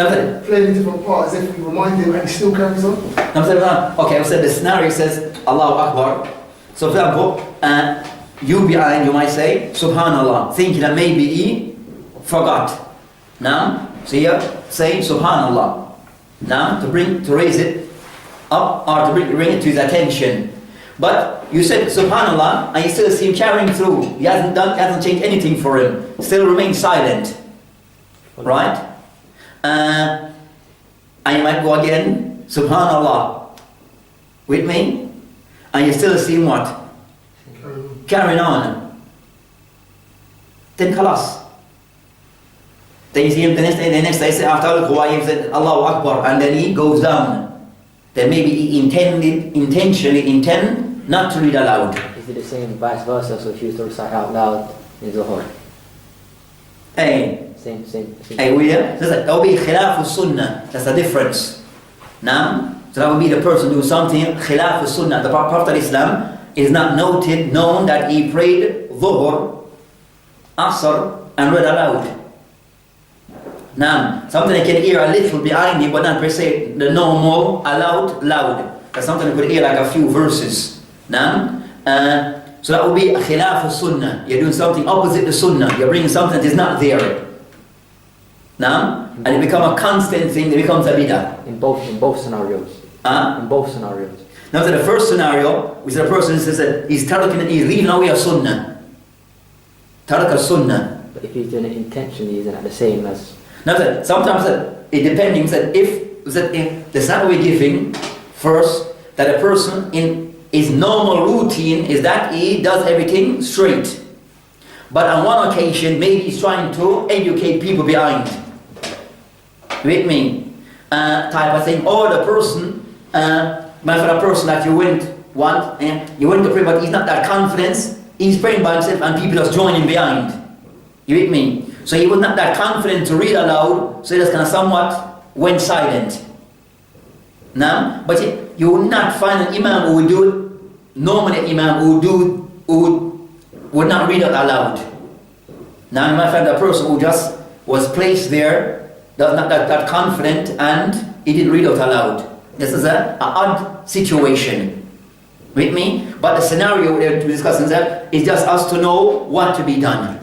S3: play in a different part as if we remind him and he still carries on?
S1: Okay, I said the scenario says Allahu Akbar. So, for example, you behind, you might say Subhanallah, thinking that maybe he forgot. Now, so you're saying Subhanallah. Now, to raise it up or to bring it to his attention. But you said Subhanallah and you still see him carrying through. He hasn't changed anything for him. Still remains silent. Right? And you might go again, Subhanallah. With me? And you still see him what? Carrying on. Then khalas. Then you see him the next day after Al-Quwayim said Allahu Akbar and then he goes down. Then maybe he intentionally intend not to read aloud.
S4: Is it the same vice versa? So if you used to recite out loud in Zuhur?
S1: Hey.
S4: Same.
S1: Hey, William? That would be khilaf sunnah. That's the difference. Now, so that would be the person doing something khilaf sunnah. The Prophet of Islam is not known that he prayed Dhuhr, Asr and read aloud. Now, something I can hear a little behind you, but not per se the normal loud. That's something I could hear like a few verses. Now, so that would be a khilaf sunnah. You're doing something opposite the sunnah. You're bringing something that is not there. Now, and it becomes a constant thing. It becomes a bid'ah.
S4: In both scenarios. In both scenarios.
S1: Now, to the first scenario, which the person says that he's leaving away a sunnah. Taraka sunnah.
S4: But if he's doing it intentionally, isn't it the same as?
S1: Now, sometimes it depends that if the example we're giving first, that a person in his normal routine is that he does everything straight. But on one occasion, maybe he's trying to educate people behind. With me? Type of thing. Or the person, for a person that you went to pray, but he's not that confident. He's praying by himself and people just joining behind. You with me? So he was not that confident to read aloud, so he just kind of somewhat went silent. Now, but you would not find an imam who would do it. Normally, an imam who would not read it aloud. Now, you might find a person who just was placed there, that's not that confident, and he didn't read it aloud. This is an odd situation. With me? But the scenario we're discussing is just us to know what to be done.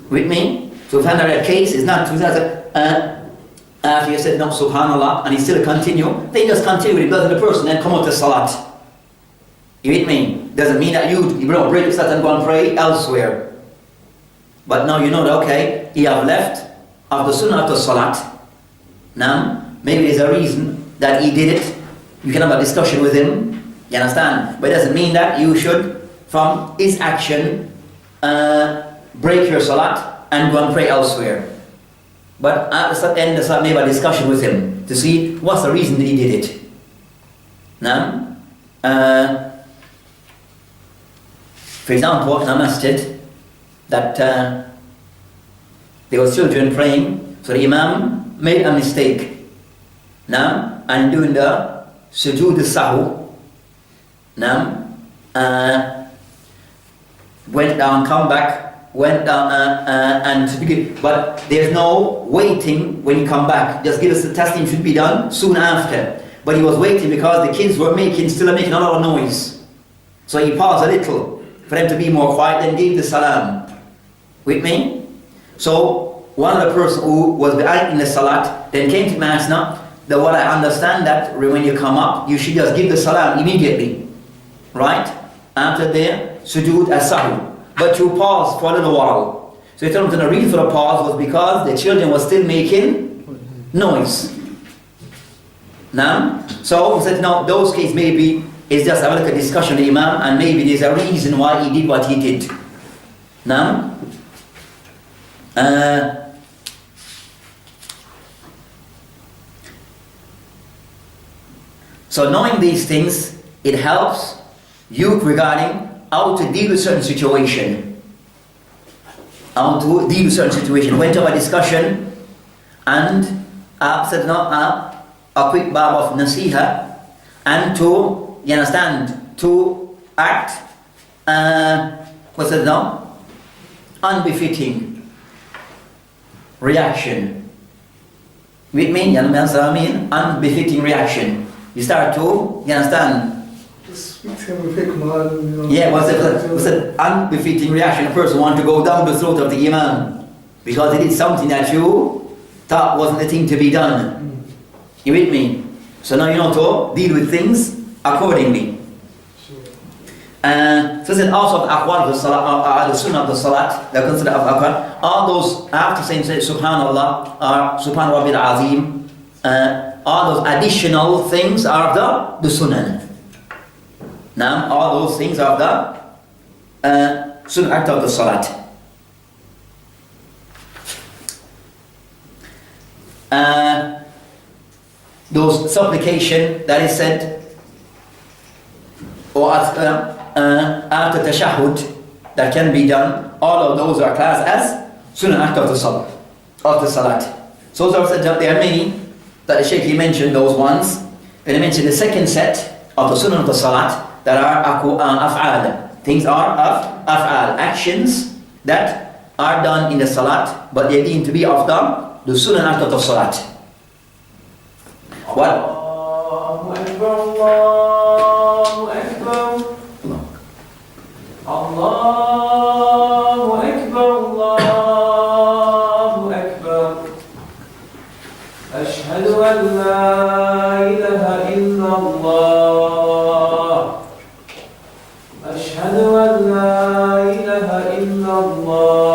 S1: With me? So if that case is not after you said no subhanallah and he still continue, then you just continue with it, doesn't the person then come out to salat. You with me? Doesn't mean that you don't break the salat and go and pray elsewhere. But now you know that okay, he have left of the sunnah of the salat. Now, maybe there's a reason that he did it. You can have a discussion with him. You understand? But it doesn't mean that you should, from his action, break your salat and go and pray elsewhere. But at the end of the salat, maybe a discussion with him to see what's the reason that he did it. Now, for example, in a masjid, that there were children praying, so the imam made a mistake. Now, and doing the sujood sahu. Now, went down, come back, went down and begin. But there's no waiting when you come back. Just give us the testing should be done soon after. But he was waiting because the kids were still making a lot of noise. So he paused a little for them to be more quiet, then gave the salam. With me? So one of the person who was behind in the salat then came to Mass now. That what I understand that when you come up, you should just give the salam immediately. Right? After the sujood as-sahu. But you pause for a little while. So he told them the reason for the pause was because the children were still making noise. Now, so he said, no, those cases maybe it's just like a discussion with the imam and maybe there's a reason why he did what he did. Now, so knowing these things, it helps you regarding how to deal with certain situation. How to deal with certain situation. Went to a discussion and said a quick bab of nasiha and to, you understand, to act, what's it now? Unbefitting reaction. With me, you understand what I mean? Unbefitting reaction. You start to, you understand?
S3: Speak to him with hikmah, you know.
S1: Yeah, what's it unbefitting reaction? A person wants to go down the throat of the imam. because it is something that you thought wasn't the thing to be done. You with me? So now you know to deal with things accordingly. So then also the aqwal of the salat, the sunnah of the salat, they're considered aqwal. All those, after saying subhanallah or subhan rabbil azim, all those additional things are of the sunnah. Now all those things are of the sunnah act of the salat. Those supplication that is said, or after tashahhud that can be done, all of those are classed as sunnah act of the salat, So there are many that the Shaykh he mentioned those ones. Then he mentioned the second set of the sunnah of the salat that are af'al. Things are of af'al, actions that are done in the salat, but they are deemed to be of the sunnah act of the salat. What?
S5: Allahu Akbar, Allahu Akbar. Allahu Akbar, Allahu Akbar. Ashhadu an la ilaha illallah. Ashhadu an la ilaha illallah.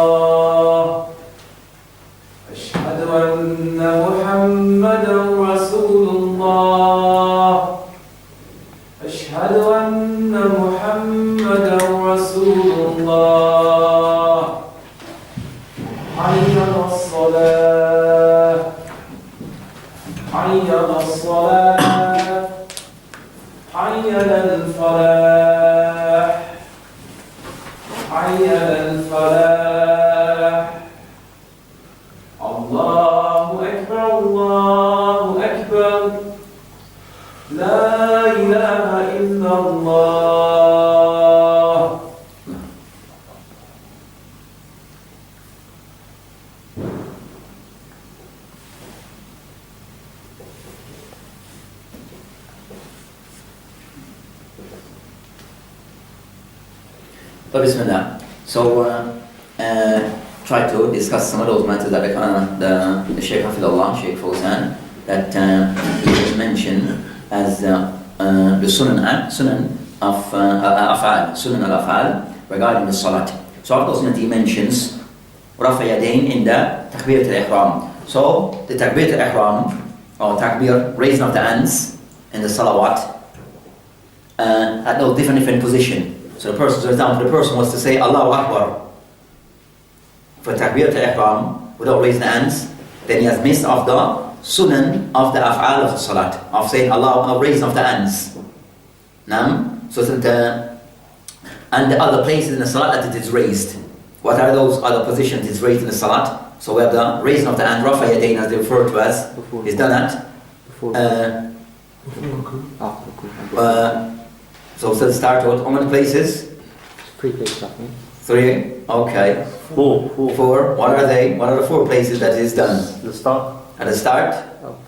S5: Ashhadu anna Muhammadan Rasulullah. Ashhadu anna Muhammadan Rasulullah. Hayya as-salah. Hayya as-salah. Hayya al-falah. Hayya al-falah. Allahu Akbar, Allahu Akbar. La ilaha illallah.
S1: Bismillah. So try to discuss some of those matters that the Shaykh Hafidullah, Shaykh Fawzan, that he mentioned as the sunan of af'al, sunan al-af'al regarding the salat. So of those that he mentions rafa yadayn in the takbir al-ihram. So the takbir al-ihram or takbir, raising of the hands in the salawat at no different position. So the person, for example, the person wants to say Allahu Akbar for takbir al-ihram without raising the hands, then he has missed of the sunan of the af'al of the salat, of saying Allah, raising of the hands. So that and the other places in the salat that it is raised. What are those other positions it's raised in the salat? So we have the raising of the hand, rafa yadayn as they refer to as, is done at so let's start with how many places?
S4: 3 places, I think.
S1: 3, okay.
S2: 4.
S1: 4, what are they? What are the 4 places that is done?
S2: The start.
S1: At the start?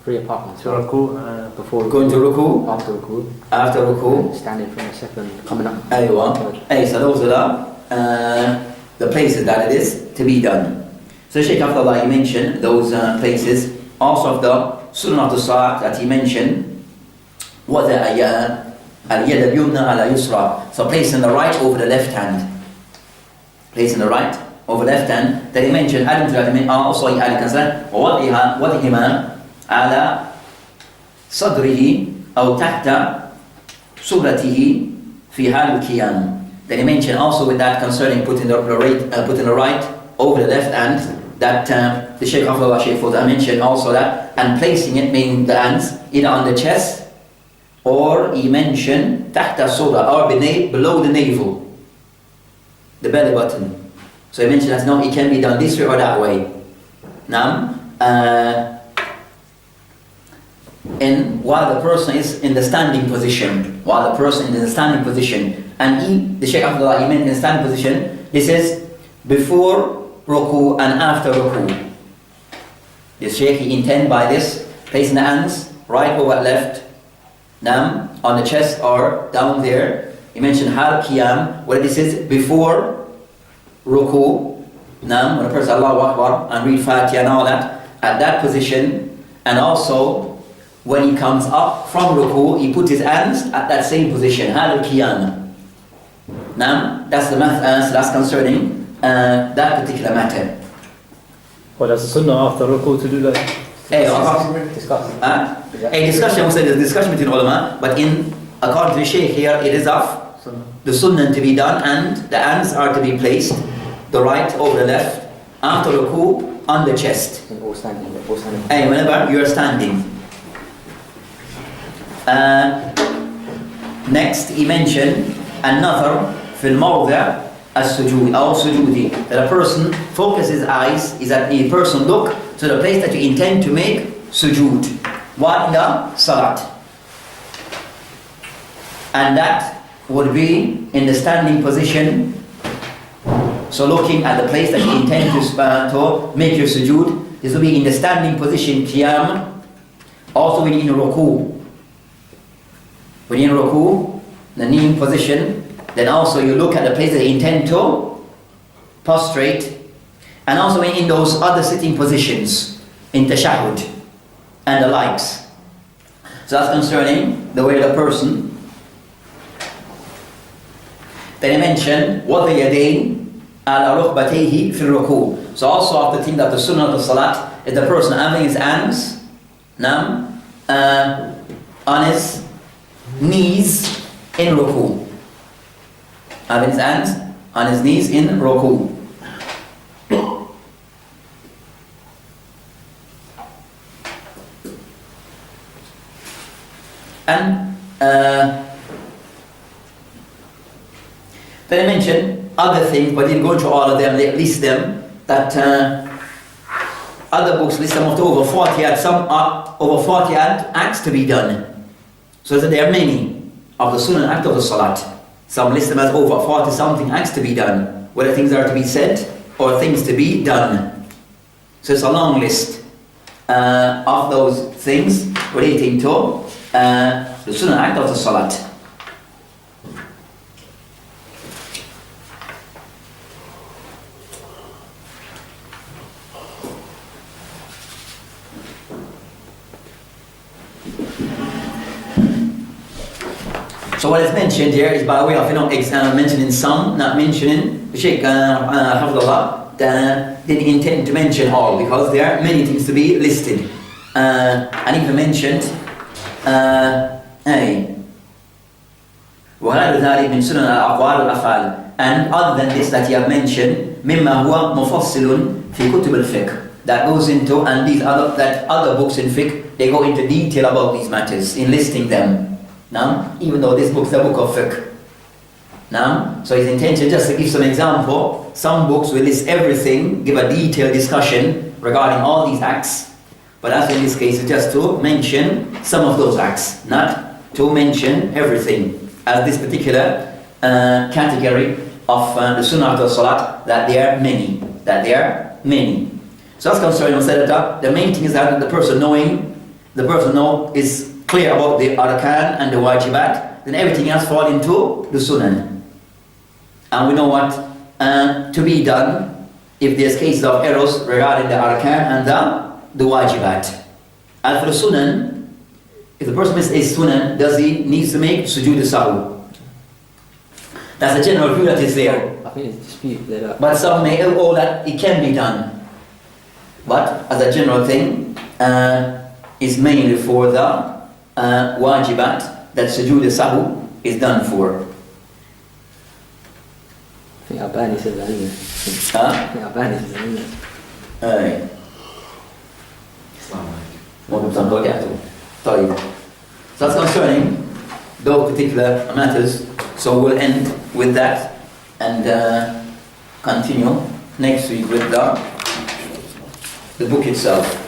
S4: 3 apartments.
S2: To ruku,
S4: before
S1: going to ruku?
S4: After ruku.
S1: After ruku?
S4: Standing from the second, coming up.
S1: Aywa. So those are the places that it is to be done. So Shaykh Abdullah, he mentioned those places. Also of the sunnah of the salat that he mentioned was al-yad al-yumna ala yusra. So placing the right over the left hand. Placing the right over the left hand. Then he mentioned, adding to that, also he added concern, وَوَضْعِهَا على صدره أو تحت صورته في حال القيام. Then he mentioned also with that concerning putting the right over the left hand, that the Shaykh Abdullah Shaykh Fawzan mentioned also that, and placing it, meaning the hands either on the chest, or he mentioned تحت صورة, or below the navel, the belly button. So he mentioned that no, it can be done this way or that way. Now, and while the person is in the standing position, and the Shaykh Abdullah, he meant in the standing position, he says before ruku and after ruku. The Shaykh, he intend by this placing the hands right over left, now on the chest or down there. He mentioned hal qiyam, where this is before ruku Now, when a person Allahu Akbar and read Fatiha and all that, at that position, and also when he comes up from ruku, he puts his hands at that same position, Hadal Qiyam. Now, that's the answer that's concerning that particular matter.
S2: Well, that's a sunnah after ruku to do that.
S4: Discuss.
S1: A discussion, we said there's a discussion between ulama, but according to the Shaykh here, it is of the sunnah to be done, and the hands are to be placed, the right over the left, after ruku, on the chest.
S4: And all standing.
S1: And whenever you are standing. Next, he mentioned another في الموضع السجود أو سجودي, that a person focuses his eyes, is that a person look to the place that you intend to make sujood. What? The salat. And that would be in the standing position. So looking at the place that you intend to make your sujood, this will be in the standing position, qiyam. Also when you're in ruku. When you're in ruku, the kneeling position, then also you look at the place that you intend to prostrate. And also when in those other sitting positions, in tashahhud and the likes. So that's concerning the way the person. Then I mentioned وَضَ يَدَيْنِ عَلَى رُكْبَتَيْهِ فِي الرُّكُوعِ. So also of the thing that the sunnah of the salat is the person having his hands on his knees in ruku. Having his hands on his knees in ruku. And then I mentioned other things, but didn't go into all of them. They list them, that other books list them of over 40 acts to be done. So that there are many of the sunnah act of the salat. Some list them as over 40 something acts to be done, whether things are to be said or things to be done. So it's a long list of those things relating to the sunnah act of the salat. So what is mentioned here is by way of mentioning some, not mentioning. The Shaykh Hafidullah didn't intend to mention all because there are many things to be listed. And even mentioned وغير ذلك من سنن الأقوال والأفعال. And other than this that you have mentioned, مما هو مفصل في كتب الفقه, that goes into, and these other books in fiqh, they go into detail about these matters in listing them. Now, even though this book is a book of fiqh. Now, so his intention just to give some example. Some books will list everything, give a detailed discussion regarding all these acts. But as in this case, it's just to mention some of those acts, not to mention everything. As this particular category of the sunnah of the salat, that there are many. So that's concerning Salat. The main thing is that the person is clear about the arkan and the wajibat, then everything else falls into the sunnah. And we know what to be done if there's cases of errors regarding the arkan and the wajibat. And for the sunnah, if the person misses a sunnah, does he need to make sujood sahwi? That's the general view that is there.
S4: I think it's dispute that.
S1: But some may hold that it can be done. But as a general thing, is mainly for the wajibat that sujood sahwi is done for.
S4: I think Albani says that, isn't it? I think Albani says that, isn't it?
S1: So that's concerning those particular matters. So we'll end with that and continue next week with the book itself.